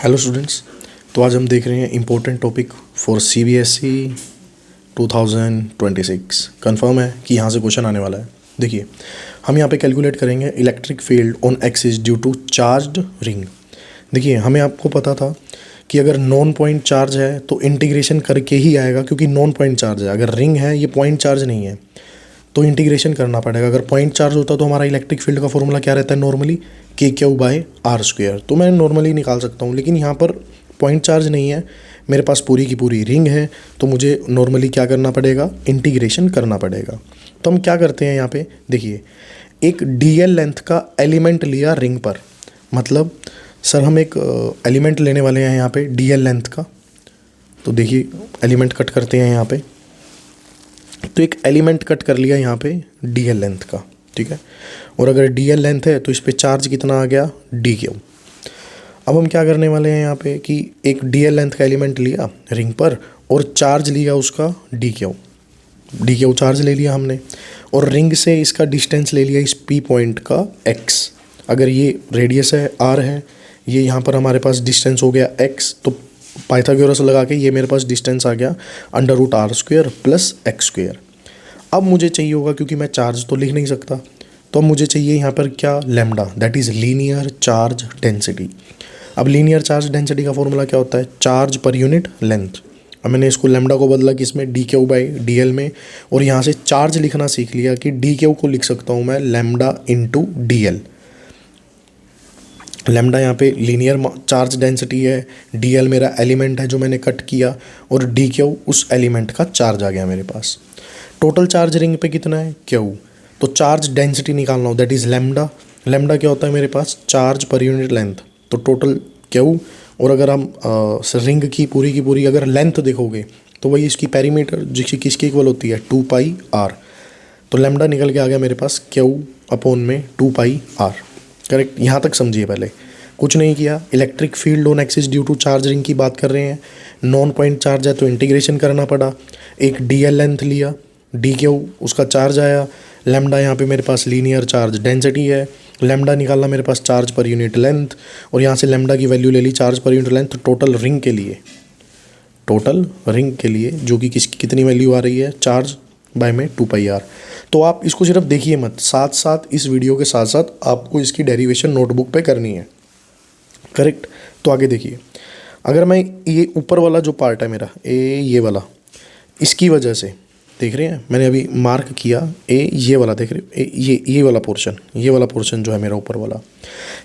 Hello students. तो आज हम देख रहे हैं important topic for CBSE 2026। Confirm है कि यहाँ से क्वेश्चन आने वाला है। देखिए, हम यहाँ पे कैलकुलेट करेंगे electric field on axis due to charged ring. देखिए, हमें आपको पता था कि अगर नॉन पॉइंट चार्ज है तो इंटीग्रेशन करके ही आएगा, क्योंकि नॉन पॉइंट चार्ज है। अगर रिंग है, ये पॉइंट चार्ज नहीं है, तो इंटीग्रेशन करना पड़ेगा। अगर पॉइंट चार्ज होता तो हमारा इलेक्ट्रिक फील्ड का फॉर्मूला क्या रहता है नॉर्मली, KQ/R²। तो मैं नॉर्मली निकाल सकता हूँ, लेकिन यहाँ पर पॉइंट चार्ज नहीं है, मेरे पास पूरी की पूरी रिंग है, तो मुझे नॉर्मली क्या करना पड़ेगा, इंटीग्रेशन करना पड़ेगा। तो हम क्या करते हैं यहाँ पे, देखिए, एक DL लेंथ का एलिमेंट लिया रिंग पर। मतलब सर हम एक एलिमेंट लेने वाले हैं यहाँ पे DL लेंथ का। तो देखिए, एलिमेंट कट करते हैं यहाँ पे। तो एक एलिमेंट कट कर लिया यहाँ पे DL लेंथ का, ठीक है। और अगर DL लेंथ है तो इस पे चार्ज कितना आ गया, DQ। अब हम क्या करने वाले हैं यहाँ पे कि एक DL लेंथ का एलिमेंट लिया रिंग पर और चार्ज लिया उसका DQ चार्ज ले लिया हमने, और रिंग से इसका डिस्टेंस ले लिया इस P पॉइंट का x। अगर ये रेडियस है R है, ये यहाँ पर हमारे पास डिस्टेंस हो गया x, तो पाइथागोरस लगा के ये मेरे पास डिस्टेंस आ गया √R² + x²। अब मुझे चाहिए होगा, क्योंकि मैं चार्ज तो लिख नहीं सकता, तो अब मुझे चाहिए यहाँ पर क्या, lambda, that is linear charge density. अब लीनियर चार्ज डेंसिटी का फॉर्मूला क्या होता है, चार्ज पर यूनिट लेंथ। अब मैंने इसको लैम्डा को बदला किसमें, DQ/DL में, और यहाँ से चार्ज लिखना सीख लिया कि DQ को लिख सकता हूँ मैं लैम्डा × DL। लैम्डा यहाँ पे लीनियर चार्ज डेंसिटी है, DL मेरा एलिमेंट है जो मैंने कट किया, और DQ उस एलिमेंट का चार्ज आ गया मेरे पास। टोटल चार्ज रिंग पे कितना है, Q। तो चार्ज डेंसिटी निकालना हो, दैट इज़ लैम्डा। लैम्डा क्या होता है मेरे पास, चार्ज पर यूनिट लेंथ। तो टोटल Q, और अगर हम रिंग की पूरी अगर लेंथ देखोगे तो वही इसकी पेरीमीटर जिसकी किसकी इक्वल होती है, 2πr। तो लैम्डा निकल के आ गया मेरे पास Q/2πr। करेक्ट, यहाँ तक समझिए। पहले कुछ नहीं किया, electric field on axis due to charge ring की बात कर रहे हैं। नॉन पॉइंट चार्ज है तो इंटीग्रेशन करना पड़ा। एक DL लेंथ लिया, DQ उसका चार्ज आया, लैम्डा यहाँ पे मेरे पास लीनियर चार्ज डेंसिटी है, लैम्डा निकालना मेरे पास चार्ज पर यूनिट लेंथ, और यहाँ से लैम्डा की वैल्यू ले ली charge per unit length. Total ring के लिए जो कि कितनी वैल्यू आ रही है, चार्ज बाय में 2πr। तो आप इसको सिर्फ देखिए मत, साथ साथ इस वीडियो के साथ साथ आपको इसकी डेरिवेशन नोटबुक पे करनी है। करेक्ट। तो आगे देखिए, अगर मैं ये ऊपर वाला जो पार्ट है मेरा ये वाला, इसकी वजह से देख रहे हैं, मैंने अभी मार्क किया ये वाला, देख रहे हो ये वाला पोर्शन जो है मेरा ऊपर वाला,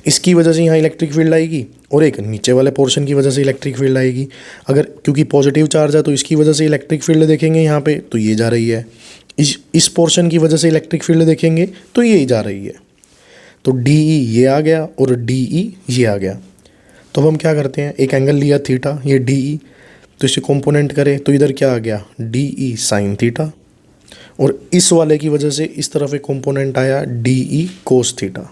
इसकी वजह से यहाँ इलेक्ट्रिक फील्ड आएगी, और एक नीचे वाले पोर्शन की वजह से इलेक्ट्रिक फील्ड आएगी। अगर क्योंकि पॉजिटिव चार्ज है तो इसकी वजह से इलेक्ट्रिक फील्ड देखेंगे यहाँ पे, तो ये जा रही है। इस पोर्शन की वजह से इलेक्ट्रिक फील्ड देखेंगे तो ये जा रही है। तो DE ये आ गया और DE ये आ गया। तो अब हम क्या करते हैं, एक एंगल लिया थीटा, ये DE, तो इसे कंपोनेंट करें तो इधर क्या आ गया, DE sin थीटा, और इस वाले की वजह से इस तरफ एक कंपोनेंट आया DE cos थीटा।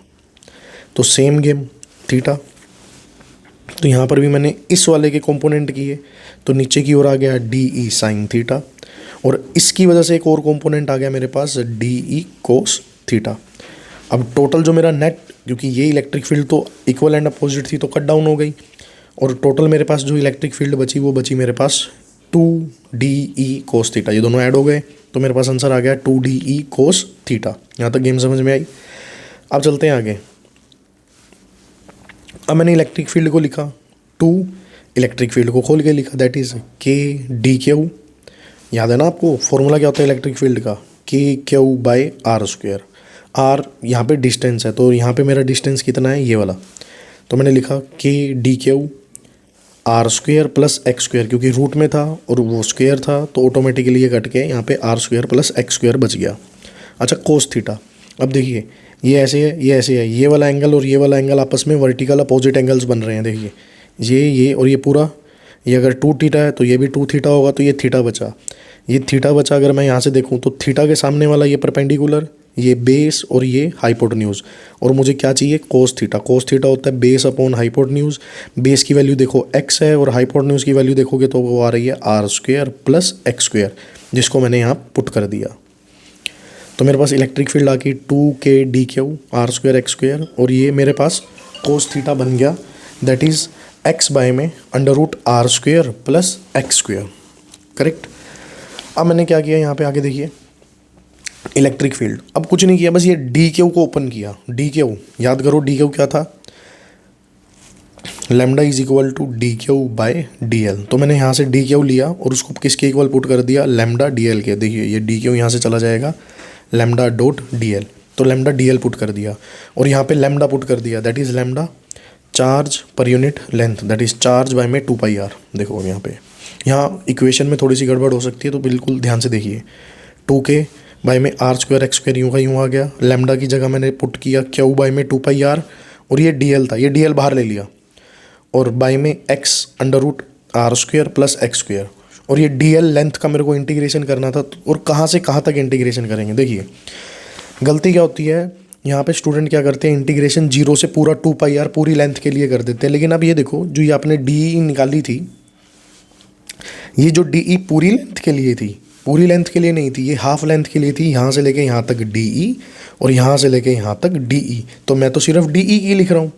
तो सेम गेम थीटा, तो यहाँ पर भी मैंने इस वाले के कंपोनेंट किए, तो नीचे की ओर आ गया DE sin थीटा, और इसकी वजह से एक और कंपोनेंट आ गया मेरे पास DE cos थीटा। अब टोटल जो मेरा नेट, क्योंकि ये इलेक्ट्रिक फील्ड तो इक्वल एंड अपोजिट थी तो कट डाउन हो गई, और टोटल मेरे पास जो इलेक्ट्रिक फील्ड बची वो बची मेरे पास 2DE cos थीटा। ये दोनों ऐड हो गए तो मेरे पास आंसर आ गया 2DE cos थीटा। यहाँ तक गेम समझ में आई। अब चलते हैं आगे। अब मैंने इलेक्ट्रिक फील्ड को लिखा, इलेक्ट्रिक फील्ड को खोल के लिखा, दैट इज़ KDQ। याद है ना आपको फॉर्मूला क्या होता है इलेक्ट्रिक फील्ड का, KQ/R²। R यहाँ पे डिस्टेंस है, तो यहाँ पे मेरा डिस्टेंस कितना है, ये वाला। तो मैंने लिखा KDQ R² + x², क्योंकि रूट में था और वो स्क्वायर था तो ऑटोमेटिकली ये कट के यहाँ पे R² + x² बच गया। अच्छा, कोस थीटा। अब देखिए, ये ऐसे है, ये ऐसे है, ये वाला एंगल और ये वाला एंगल आपस में वर्टिकल अपोजिट एंगल्स बन रहे हैं। देखिए, ये और ये पूरा, ये अगर 2 थीटा है तो ये भी 2 थीटा होगा, तो ये थीटा बचा, ये थीटा बचा। अगर मैं यहाँ से देखूँ तो थीटा के सामने वाला ये परपेंडिकुलर, ये बेस और ये हाइपोटेन्यूज, और मुझे क्या चाहिए, कोस थीटा। कोस थीटा होता है बेस अपॉन हाइपोटेन्यूज। बेस की वैल्यू देखो x है, और हाइपोटेन्यूज की वैल्यू देखोगे तो वो आ रही है R² + x², जिसको मैंने यहाँ पुट कर दिया। तो मेरे पास इलेक्ट्रिक फील्ड आ गई 2KDQ R² x², और ये मेरे पास कोस थीटा बन गया, दैट इज़ एक्स बाय में under root R square plus x square, correct. अब मैंने क्या किया यहाँ पे आगे देखिए, इलेक्ट्रिक फील्ड, अब कुछ नहीं किया, बस ये डी क्यू को ओपन किया। डी क्यू याद करो, डी क्यू क्या था, lambda is equal to D Q by D L. तो मैंने यहाँ से डी क्यू लिया और उसको किसके इक्वल पुट कर दिया, लैम्डा डी एल के। देखिए ये डी क्यू यहाँ से चला जाएगा, लैम्डा डॉट डी एल, तो लैम्डा डी एल पुट कर दिया और यहाँ पे लैम्डा पुट कर दिया, that is lambda charge per unit length, that is charge by में 2πr। देखो यहाँ इक्वेशन में थोड़ी सी गड़बड़ हो सकती है, तो बिल्कुल ध्यान से देखिए। 2k बाय में आर स्क्वायर एक्स स्क्वायर यूँ का यूँ आ गया, लैम्डा की जगह मैंने पुट किया क्यू बाय में 2πr, और ये डी एल था, ये डी एल बाहर ले लिया, और बाय में x under root R square plus x square, और ये डी एल लेंथ का मेरे को इंटीग्रेशन करना था। और कहाँ से कहाँ तक इंटीग्रेशन करेंगे, देखिए गलती क्या होती है यहाँ पे, स्टूडेंट क्या करते हैं, इंटीग्रेशन जीरो से पूरा 2πr पूरी लेंथ के लिए कर देते हैं। लेकिन अब ये देखो, जो ये आपने डी निकाली थी, ये जो डी पूरी लेंथ के लिए थी, पूरी लेंथ के लिए नहीं थी, ये हाफ लेंथ के लिए थी, यहाँ से लेके यहाँ तक डी और यहाँ से लेके यहाँ तक डी। तो मैं तो सिर्फ डी की लिख रहा हूँ,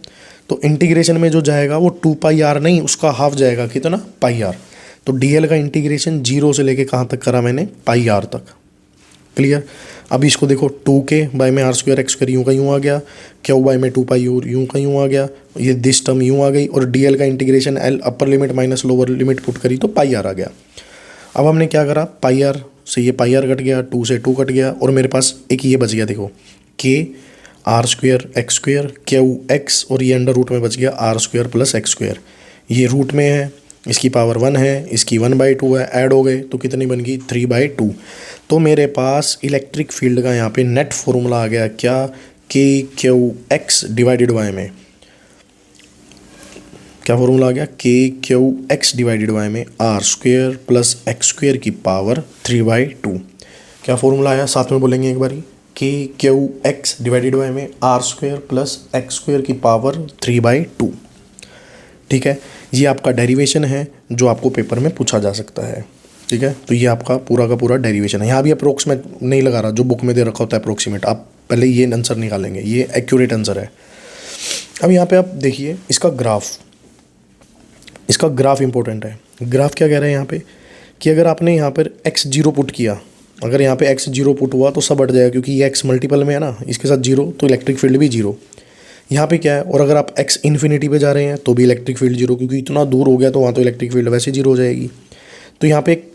तो इंटीग्रेशन में जो जाएगा वो 2πr नहीं, उसका हाफ जाएगा, कितना, πr। तो dl का इंटीग्रेशन जीरो से लेके कहाँ तक करा मैंने, πr तक, क्लियर। अब इसको देखो, 2k बाय में आर स्क्वायर एक्स स्क्वायर यूँ का यूँ आ गया, क्यू बाय में 2π यूँ का यूँ आ गया, ये दिस टर्म यूँ आ गई, और dl का integration l upper limit minus lower limit put करी तो πr आ गया। अब हमने क्या करा, πr से ये πr कट गया, 2 से 2 कट गया, और मेरे पास एक ये बच गया, देखो k R square x square Q x, और ये अंडर रूट में बच गया R square plus x square. ये रूट में है, इसकी पावर 1 है, इसकी 1/2 है, ऐड हो गए तो कितनी बन गई, 3/2। तो मेरे पास इलेक्ट्रिक फील्ड का यहाँ पे नेट फॉर्मूला आ गया, क्या, के क्यू एक्स डिवाइडेड वाई में, क्या फॉर्मूला आ गया, K Q x divided by में R square plus x square की पावर 3/2। क्या फॉर्मूला आया, साथ में बोलेंगे एक बारी, K Q x divided by में R square plus x square की पावर 3/2। ठीक है, ये आपका डेरिवेशन है जो आपको पेपर में पूछा जा सकता है। ठीक है, तो ये आपका पूरा का पूरा डेरिवेशन है। यहाँ भी अप्रोक्सीमेट नहीं लगा रहा, जो बुक में दे रखा होता है अप्रोक्सीमेट, आप पहले ये आंसर निकालेंगे, ये एक्यूरेट आंसर है। अब यहाँ पे आप देखिए इसका ग्राफ, इसका ग्राफ इंपॉर्टेंट है। ग्राफ क्या कह रहा है यहाँ पे, कि अगर आपने यहाँ पर x0 पुट किया, अगर यहाँ पे x0 पुट हुआ तो सब हट जाएगा, क्योंकि ये x मल्टीपल में है ना, इसके साथ 0, तो इलेक्ट्रिक फील्ड भी 0। यहाँ पे क्या है, और अगर आप x इन्फिनिटी पे जा रहे हैं तो भी इलेक्ट्रिक फील्ड 0, क्योंकि इतना दूर हो गया तो वहाँ तो इलेक्ट्रिक फील्ड वैसे 0 हो जाएगी। तो यहाँ पे एक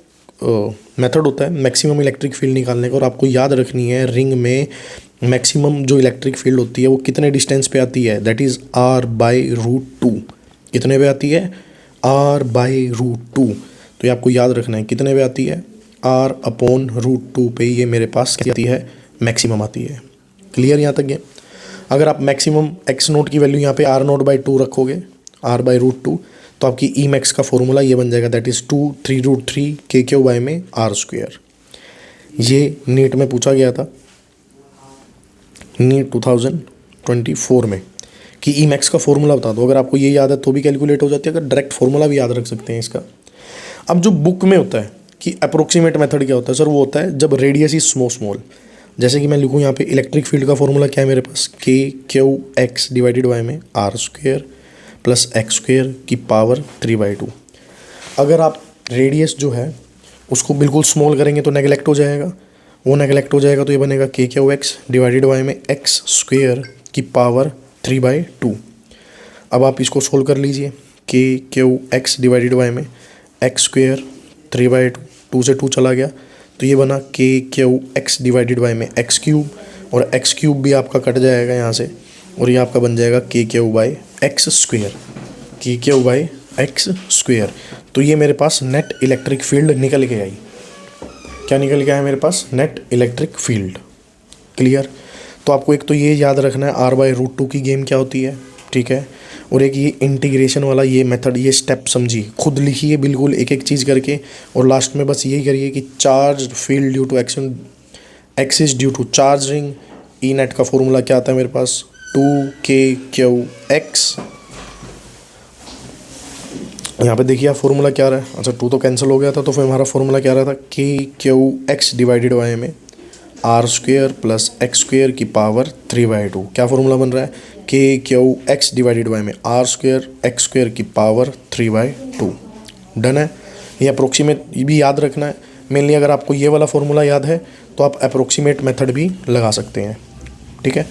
मेथड होता है मैक्सिमम इलेक्ट्रिक फील्ड निकालने का, और आपको याद रखनी है रिंग में मैक्सिमम जो इलेक्ट्रिक फील्ड होती है वो कितने डिस्टेंस पे आती है, दैट इज़ r/√2। कितने पे आती है, r/√2। तो ये आपको याद रखना है कितने पे आती है, r/√2 पे ये मेरे पास क्या आती है, मैक्सिमम आती है। क्लियर यहाँ तक है। अगर आप मैक्सिमम x0 की वैल्यू यहाँ पे r0/2 रखोगे, r/√2, तो आपकी ई मैक्स का फॉर्मूला ये बन जाएगा, दैट इज़ 2/3√3 KQ बाय में आर स्क्वायर। ये नीट में पूछा गया था, नीट 2024 में, कि ई मैक्स का फॉर्मूला बता दो। अगर आपको ये याद है तो भी कैलकुलेट हो जाती है, अगर डायरेक्ट फॉर्मूला भी याद रख सकते हैं इसका। अब जो बुक में होता है कि अप्रोक्सीमेट मेथड क्या होता है सर, वो होता है जब रेडियस इज स्मॉल। जैसे कि मैं लिखूँ यहाँ पे इलेक्ट्रिक फील्ड का फॉर्मूला क्या है मेरे पास, KQ एक्स डिवाइडेड बाय में R square plus x square की पावर 3/2। अगर आप रेडियस जो है उसको बिल्कुल स्मॉल करेंगे तो नेगलेक्ट हो जाएगा, वो नेगलेक्ट हो जाएगा तो ये बनेगा KQ एक्स डिवाइडेड बाय में एक्स स्क्वायर की पावर 3/2। अब आप इसको सोल्व कर लीजिए, KQ एक्स डिवाइडेड बाय में एक्स स्क्वायर 3/2, 2 से 2 चला गया तो ये बना KQ एक्स डिवाइडेड बाय में एक्स क्यूब, और एक्स क्यूब भी आपका कट जाएगा यहाँ से, और ये आपका बन जाएगा KQ by x square, KQ by x square. तो ये मेरे पास नेट इलेक्ट्रिक फील्ड निकल के आई। क्या निकल के आया मेरे पास, नेट इलेक्ट्रिक फील्ड। क्लियर। तो आपको एक तो ये याद रखना है r/√2 की गेम क्या होती है, ठीक है, और एक ये इंटीग्रेशन वाला ये मेथड, ये स्टेप समझिए, खुद लिखिए बिल्कुल एक एक चीज़ करके, और लास्ट में बस यही करिए कि charge field due to action axis due to charge ring. E net का फॉर्मूला क्या आता है मेरे पास, 2KQX। यहाँ पे देखिए आप फॉर्मूला क्या रहा है, अच्छा 2 तो कैंसिल हो गया था, तो फिर हमारा फॉर्मूला क्या रहा था, KQX डिवाइडेड बाय में R square plus x square की पावर 3/2। क्या फॉर्मूला बन रहा है? K Q x divided by में आर स्क्वेयर एक्स स्क्वेयर की पावर 3/2। डन है। ये अप्रोक्सीमेट भी याद रखना है। मेनली अगर आपको ये वाला फॉर्मूला याद है तो आप अप्रोक्सीमेट मेथड भी लगा सकते हैं। ठीक है।